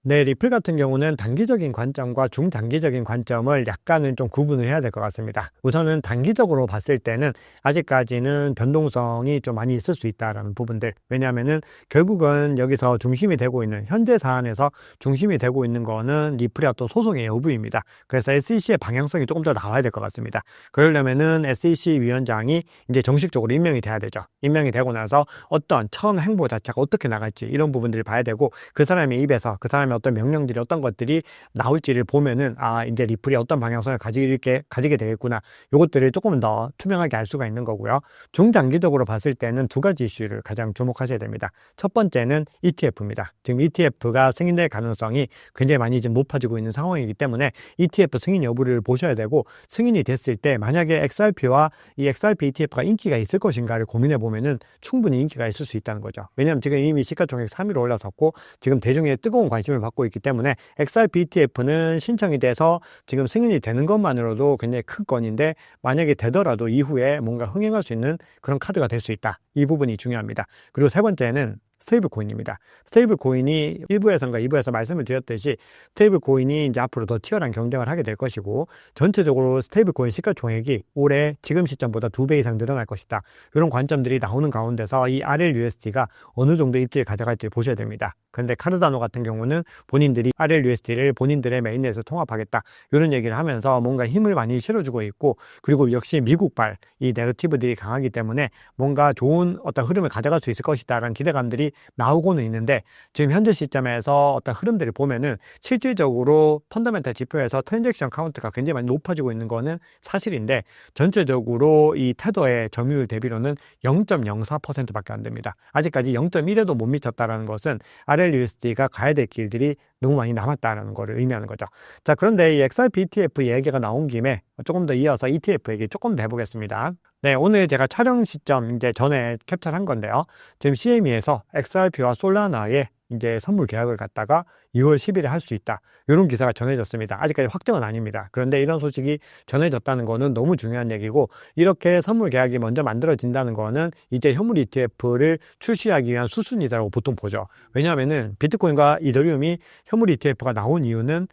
네, 리플 같은 경우는 단기적인 관점과 중장기적인 관점을 약간은 좀 구분을 해야 될 것 같습니다. 우선은 단기적으로 봤을 때는 아직까지는 변동성이 좀 많이 있을 수 있다라는 부분들. 왜냐하면은 결국은 여기서 중심이 되고 있는, 현재 사안에서 중심이 되고 있는 거는 리플의 또 소송의 여부입니다. 그래서 SEC의 방향성이 조금 더 나와야 될 것 같습니다. 그러려면은 SEC 위원장이 이제 정식적으로 임명이 돼야 되죠. 임명이 되고 나서 어떤 처음 행보 자체가 어떻게 나갈지 이런 부분들을 봐야 되고, 그 사람의 입에서 그 사람의 어떤 명령들이, 어떤 것들이 나올지를 보면은 이제 리플이 어떤 방향성을 가지게 되겠구나, 요것들을 조금 더 투명하게 알 수가 있는 거고요. 중장기적으로 봤을 때는 두 가지 이슈를 가장 주목하셔야 됩니다. 첫 번째는 ETF입니다. 지금 ETF가 승인될 가능성이 굉장히 많이 지금 높아지고 있는 상황이기 때문에 ETF 승인 여부를 보셔야 되고, 승인이 됐을 때 만약에 XRP와 이 XRP ETF가 인기가 있을 것인가를 고민해 보면은 충분히 인기가 있을 수 있다는 거죠. 왜냐하면 지금 이미 시가총액 3위로 올라섰고 지금 대중의 뜨거운 관심을 받고 있기 때문에 XRP ETF는 신청이 돼서 지금 승인이 되는 것만으로도 굉장히 큰 건인데, 만약에 되더라도 이후에 뭔가 흥행할 수 있는 그런 카드가 될 수 있다. 이 부분이 중요합니다. 그리고 세 번째는 스테이블 코인입니다. 스테이블 코인이 1부에서인가 2부에서 말씀을 드렸듯이 스테이블 코인이 이제 앞으로 더 치열한 경쟁을 하게 될 것이고, 전체적으로 스테이블 코인 시가총액이 올해 지금 시점보다 2배 이상 늘어날 것이다. 이런 관점들이 나오는 가운데서 이 RLUSD가 어느 정도 입지를 가져갈지 보셔야 됩니다. 그런데 카르다노 같은 경우는 본인들이 RLUSD를 본인들의 메인넷에서 통합하겠다, 이런 얘기를 하면서 뭔가 힘을 많이 실어주고 있고, 그리고 역시 미국발 이 내러티브들이 강하기 때문에 뭔가 좋은 어떤 흐름을 가져갈 수 있을 것이다 라는 기대감들이 나오고는 있는데, 지금 현재 시점에서 어떤 흐름들을 보면은 실질적으로 펀더멘탈 지표에서 트랜잭션 카운트가 굉장히 많이 높아지고 있는 거는 사실인데, 전체적으로 이 테더의 점유율 대비로는 0.04%밖에 안 됩니다. 아직까지 0.1에도 못 미쳤다라는 것은 RLUSD가 가야 될 길들이 너무 많이 남았다는 것을 의미하는 거죠. 자, 그런데 이 XRP ETF 얘기가 나온 김에 조금 더 이어서 ETF 얘기 조금 더 해보겠습니다. 네, 오늘 제가 촬영 시점 이제 전에 캡처를 한 건데요. 지금 CME에서 XRP와 솔라나의 이제 선물 계약을 갖다가 2월 10일에 할 수 있다, 이런 기사가 전해졌습니다. 아직까지 확정은 아닙니다. 그런데 이런 소식이 전해졌다는 거는 너무 중요한 얘기고, 이렇게 선물 계약이 먼저 만들어진다는 거는 이제 현물 ETF를 출시하기 위한 수순이라고 보통 보죠. 왜냐하면은 비트코인과 이더리움이 현물 ETF가 나온 이유는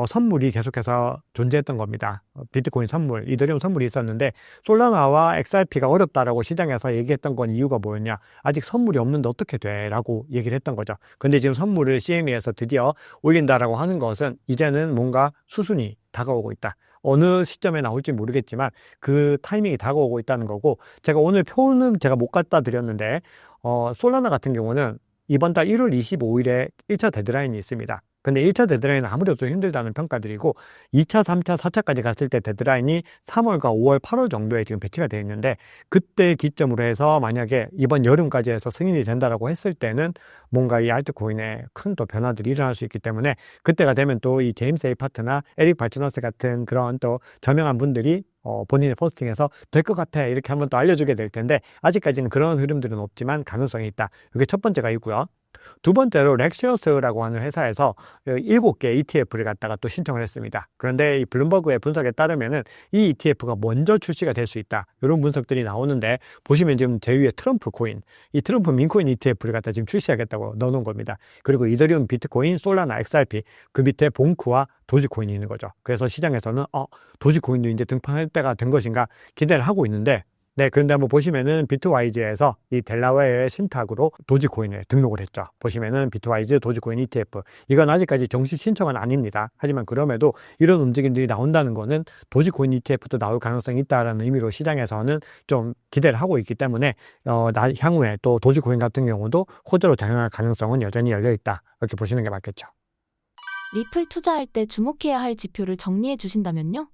선물이 계속해서 존재했던 겁니다. 비트코인 선물, 이더리움 선물이 있었는데, 솔라나와 XRP가 어렵다라고 시장에서 얘기했던 건 이유가 뭐였냐? 아직 선물이 없는데 어떻게 돼? 라고 얘기를 했던 거죠. 근데 지금 선물을 CME에서 드디어 올린다라고 하는 것은 이제는 뭔가 수순이 다가오고 있다. 어느 시점에 나올지 모르겠지만 그 타이밍이 다가오고 있다는 거고, 제가 오늘 표는 제가 못 갖다 드렸는데, 솔라나 같은 경우는 이번 달 1월 25일에 1차 데드라인이 있습니다. 근데 1차 데드라인은 아무래도 힘들다는 평가들이고, 2차, 3차, 4차까지 갔을 때 데드라인이 3월과 5월, 8월 정도에 지금 배치가 되어 있는데, 그때 기점으로 해서 만약에 이번 여름까지 해서 승인이 된다라고 했을 때는 뭔가 이 알트코인에 큰 또 변화들이 일어날 수 있기 때문에, 그때가 되면 또 이 제임스 에이 파트나 에릭 발츠너스 같은 그런 또 저명한 분들이 본인의 포스팅에서 될 것 같아 이렇게 한번 또 알려주게 될 텐데, 아직까지는 그런 흐름들은 없지만 가능성이 있다. 이게 첫 번째가 있고요. 두 번째로 렉시어스라고 하는 회사에서 7개 ETF를 갖다가 또 신청을 했습니다. 그런데 이 블룸버그의 분석에 따르면은 이 ETF가 먼저 출시가 될 수 있다, 이런 분석들이 나오는데, 보시면 지금 제위의 트럼프 코인, 이 트럼프 민코인 ETF를 갖다 지금 출시하겠다고 넣어놓은 겁니다. 그리고 이더리움, 비트코인, 솔라나, XRP, 그 밑에 봉크와 도지코인이 있는 거죠. 그래서 시장에서는 도지코인도 이제 등판할 때가 된 것인가 기대를 하고 있는데, 네, 그런데 한번 보시면은 비트와이즈에서 이 델라웨어의 신탁으로 도지코인을 등록을 했죠. 보시면은 비트와이즈 도지코인 ETF, 이건 아직까지 정식 신청은 아닙니다. 하지만 그럼에도 이런 움직임들이 나온다는 거는 도지코인 ETF도 나올 가능성이 있다라는 의미로 시장에서는 좀 기대를 하고 있기 때문에 향후에 또 도지코인 같은 경우도 호재로 작용할 가능성은 여전히 열려 있다, 이렇게 보시는 게 맞겠죠. 리플 투자할 때 주목해야 할 지표를 정리해 주신다면요?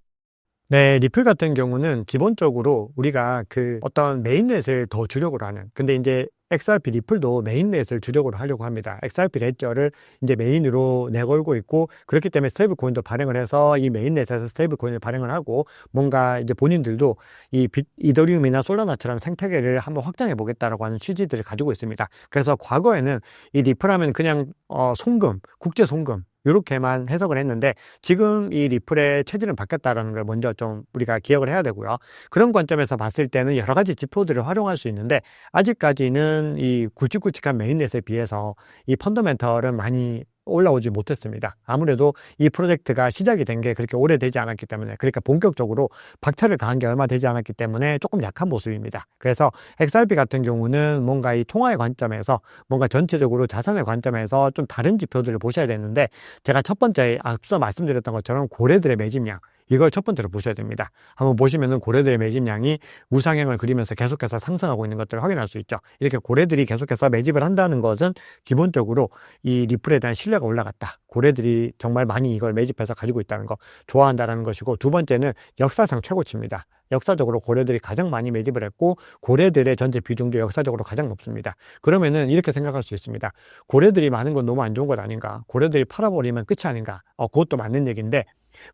네, 리플 같은 경우는 기본적으로 우리가 그 어떤 메인넷을 더 주력으로 하는, 근데 이제 XRP 리플도 메인넷을 주력으로 하려고 합니다. XRP 레저를 이제 메인으로 내걸고 있고, 그렇기 때문에 스테이블 코인도 발행을 해서 이 메인넷에서 스테이블 코인을 발행을 하고, 뭔가 이제 본인들도 이 이더리움이나 솔라나처럼 생태계를 한번 확장해 보겠다라고 하는 취지들을 가지고 있습니다. 그래서 과거에는 이 리플 하면 그냥 송금, 국제 송금 이렇게만 해석을 했는데, 지금 이 리플의 체질은 바뀌었다라는 걸 먼저 좀 우리가 기억을 해야 되고요. 그런 관점에서 봤을 때는 여러 가지 지표들을 활용할 수 있는데, 아직까지는 이 굵직굵직한 메인넷에 비해서 이 펀더멘털은 많이 올라오지 못했습니다. 아무래도 이 프로젝트가 시작이 된 게 그렇게 오래되지 않았기 때문에, 그러니까 본격적으로 박차를 가한 게 얼마 되지 않았기 때문에 조금 약한 모습입니다. 그래서 XRP 같은 경우는 뭔가 이 통화의 관점에서, 뭔가 전체적으로 자산의 관점에서 좀 다른 지표들을 보셔야 되는데, 제가 첫 번째 앞서 말씀드렸던 것처럼 고래들의 매집량, 이걸 첫 번째로 보셔야 됩니다. 한번 보시면은 고래들의 매집량이 우상향을 그리면서 계속해서 상승하고 있는 것들을 확인할 수 있죠. 이렇게 고래들이 계속해서 매집을 한다는 것은 기본적으로 이 리플에 대한 신뢰가 올라갔다, 고래들이 정말 많이 이걸 매집해서 가지고 있다는 거, 좋아한다는 것이고, 두 번째는 역사상 최고치입니다. 역사적으로 고래들이 가장 많이 매집을 했고, 고래들의 전체 비중도 역사적으로 가장 높습니다. 그러면은 이렇게 생각할 수 있습니다. 고래들이 많은 건 너무 안 좋은 것 아닌가? 고래들이 팔아버리면 끝이 아닌가? 그것도 맞는 얘기인데,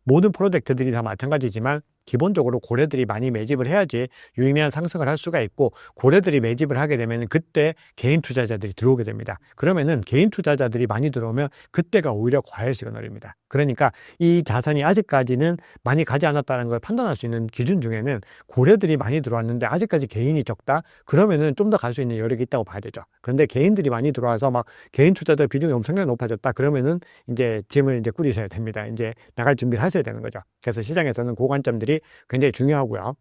모든 프로젝트들이 다 마찬가지지만 기본적으로 고래들이 많이 매집을 해야지 유의미한 상승을 할 수가 있고, 고래들이 매집을 하게 되면 그때 개인 투자자들이 들어오게 됩니다. 그러면은 개인 투자자들이 많이 들어오면 그때가 오히려 과열 시그널입니다. 그러니까 이 자산이 아직까지는 많이 가지 않았다는 걸 판단할 수 있는 기준 중에는, 고래들이 많이 들어왔는데 아직까지 개인이 적다? 그러면은 좀 더 갈 수 있는 여력이 있다고 봐야 되죠. 그런데 개인들이 많이 들어와서 막 개인 투자자 비중이 엄청나게 높아졌다, 그러면은 이제 짐을 이제 꾸리셔야 됩니다. 이제 나갈 준비를 하셔야 되는 거죠. 그래서 시장에서는 그 관점들이 굉장히 중요하고요.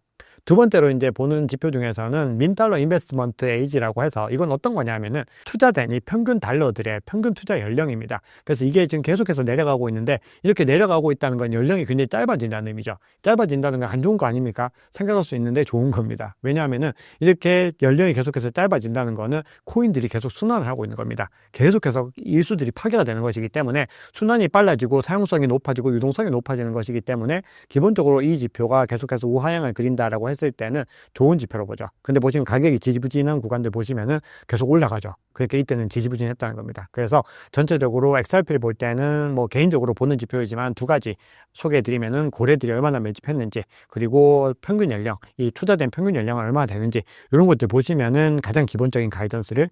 두 번째로 이제 보는 지표 중에서는 민달러 인베스트먼트 에이지라고 해서, 이건 어떤 거냐면은 투자된 이 평균 달러들의 평균 투자 연령입니다. 그래서 이게 지금 계속해서 내려가고 있는데, 이렇게 내려가고 있다는 건 연령이 굉장히 짧아진다는 의미죠. 짧아진다는 건 안 좋은 거 아닙니까? 생각할 수 있는데 좋은 겁니다. 왜냐하면은 이렇게 연령이 계속해서 짧아진다는 거는 코인들이 계속 순환을 하고 있는 겁니다. 계속해서 일수들이 파괴가 되는 것이기 때문에, 순환이 빨라지고 사용성이 높아지고 유동성이 높아지는 것이기 때문에, 기본적으로 이 지표가 계속해서 우하향을 그린다라고 했을 때는 좋은 지표로 보죠. 근데 보시면 가격이 지지부진한 구간들 보시면은 계속 올라가죠. 그러니까 이때는 지지부진했다는 겁니다. 그래서 전체적으로 XRP를 볼 때는 뭐 개인적으로 보는 지표이지만 두 가지 소개해드리면은, 고래들이 얼마나 매집했는지, 그리고 평균 연령, 이 투자된 평균 연령은 얼마나 되는지, 이런 것들 보시면은 가장 기본적인 가이던스를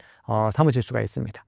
삼으실 수가 있습니다.